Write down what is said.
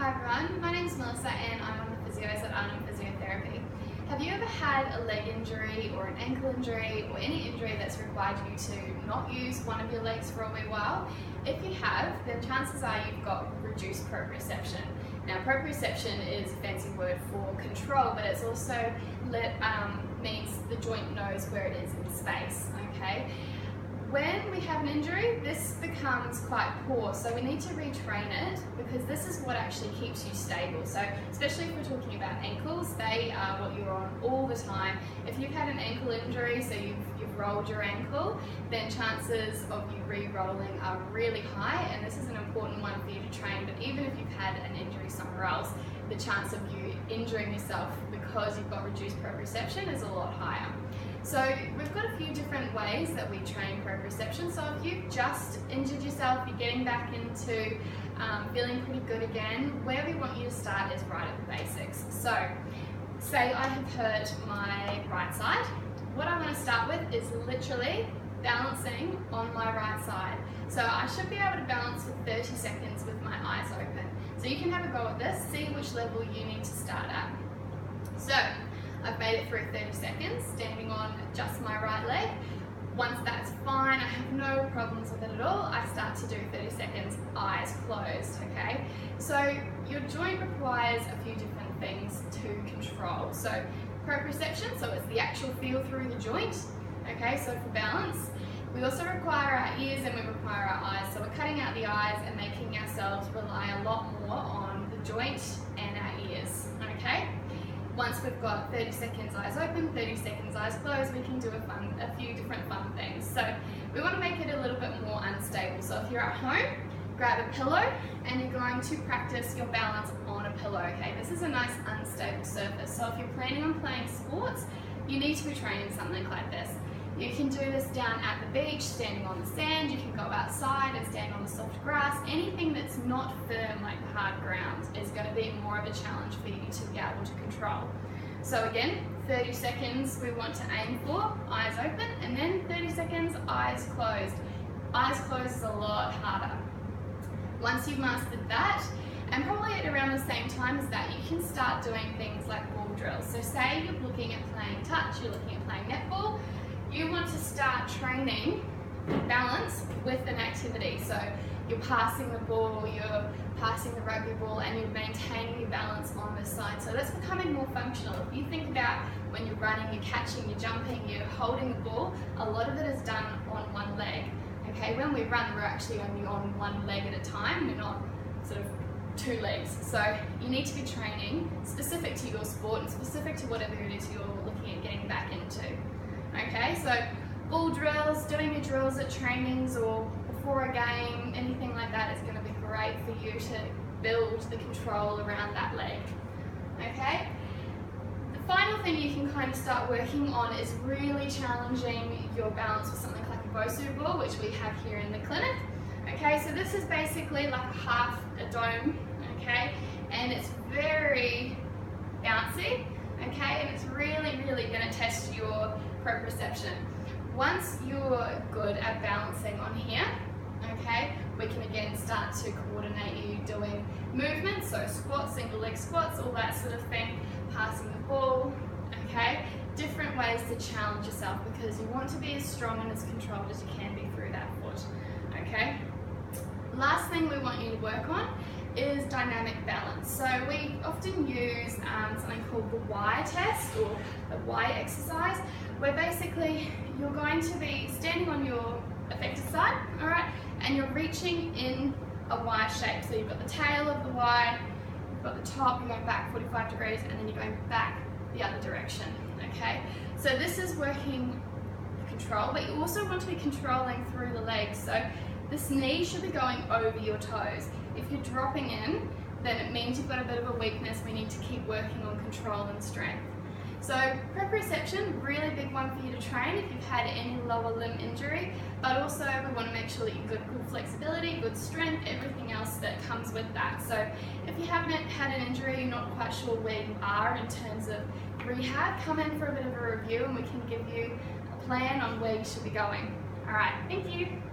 Hi everyone, my name is Melissa and I'm one of the physios at Unbalanced Physiotherapy. Have you ever had a leg injury or an ankle injury or any injury that's required you to not use one of your legs for a wee while? If you have, then chances are you've got reduced proprioception. Now proprioception is a fancy word for control, but it's also means the joint knows where it is in space, okay? When we have an injury, this becomes quite poor, so we need to retrain it because this is what actually keeps you stable. So especially if we're talking about ankles, they are what you're on all the time. If you've had an ankle injury, so you've rolled your ankle, then chances of you re-rolling are really high, and this is an important one for you to train. But even if you've had an injury somewhere else, the chance of you injuring yourself because you've got reduced proprioception is a lot higher. So we've got a few different ways that we train proprioception. So if you've just injured yourself, you're getting back into feeling pretty good again, where we want you to start is right at the basics. So say I have hurt my right side. What I want to start with is literally balancing on my right side. So I should be able to balance for 30 seconds with my eyes open. So you can have a go at this, see which level you need to start at. So I've made it through 30 seconds, standing on just my right leg. Once that's fine, I have no problems with it at all, I start to do 30 seconds, eyes closed, okay? So your joint requires a few different things to control. So proprioception, so it's the actual feel through the joint, okay? So for balance, we also require our ears and we require our eyes. So we're cutting out the eyes and making ourselves rely a lot more on the joint and our ears, okay? Once we've got 30 seconds eyes open, 30 seconds eyes closed, we can do a few different fun things. So we want to make it a little bit more unstable. So if you're at home, grab a pillow and you're going to practice your balance on a pillow, okay? This is a nice unstable surface. So if you're planning on playing sports, you need to be training something like this. You can do this down at the beach, standing on the sand. You can go outside and stand on the soft grass. Anything that's not firm like the hard ground is going to be more of a challenge for you to be able to control. So again, 30 seconds we want to aim for, eyes open, and then 30 seconds, eyes closed. Eyes closed is a lot harder. Once you've mastered that, and probably at around the same time as that, you can start doing things like ball drills. So say you're looking at playing touch, you're looking at playing netball, you want to start training balance with an activity. So you're passing the ball, you're passing the rugby ball, and you're maintaining your balance on this side. So that's becoming more functional. If you think about when you're running, you're catching, you're jumping, you're holding the ball, a lot of it is done on one leg. Okay, when we run, we're actually only on one leg at a time. We're not sort of two legs. So you need to be training specific to your sport and specific to whatever it is you're looking at getting back into. Okay, so ball drills, doing your drills at trainings or before a game, anything like that is going to be great for you to build the control around that leg. Okay, the final thing you can kind of start working on is really challenging your balance with something like a Bosu ball, which we have here in the clinic. Okay, so this is basically like a dome, okay, and it's very bouncy, okay, and it's really going to test your proprioception. Once you're good at balancing on here, okay, we can again start to coordinate you doing movements, so squats, single leg squats, all that sort of thing, passing the ball, okay, different ways to challenge yourself because you want to be as strong and as controlled as you can be through that foot, okay. Last thing we want you to work on is dynamic balance. So we often use something called the Y test or the Y exercise, where basically you're going to be standing on your affected side, all right, and you're reaching in a Y shape. So you've got the tail of the Y, you've got the top, you're going back 45 degrees, and then you're going back the other direction, okay? So this is working control, but you also want to be controlling through the legs. So this knee should be going over your toes. If you're dropping in, then it means you've got a bit of a weakness. We need to keep working on control and strength. So proprioception, really big one for you to train if you've had any lower limb injury, but also we want to make sure that you've got good flexibility, good strength, everything else that comes with that. So if you haven't had an injury, you're not quite sure where you are in terms of rehab, come in for a bit of a review and we can give you a plan on where you should be going. All right, thank you.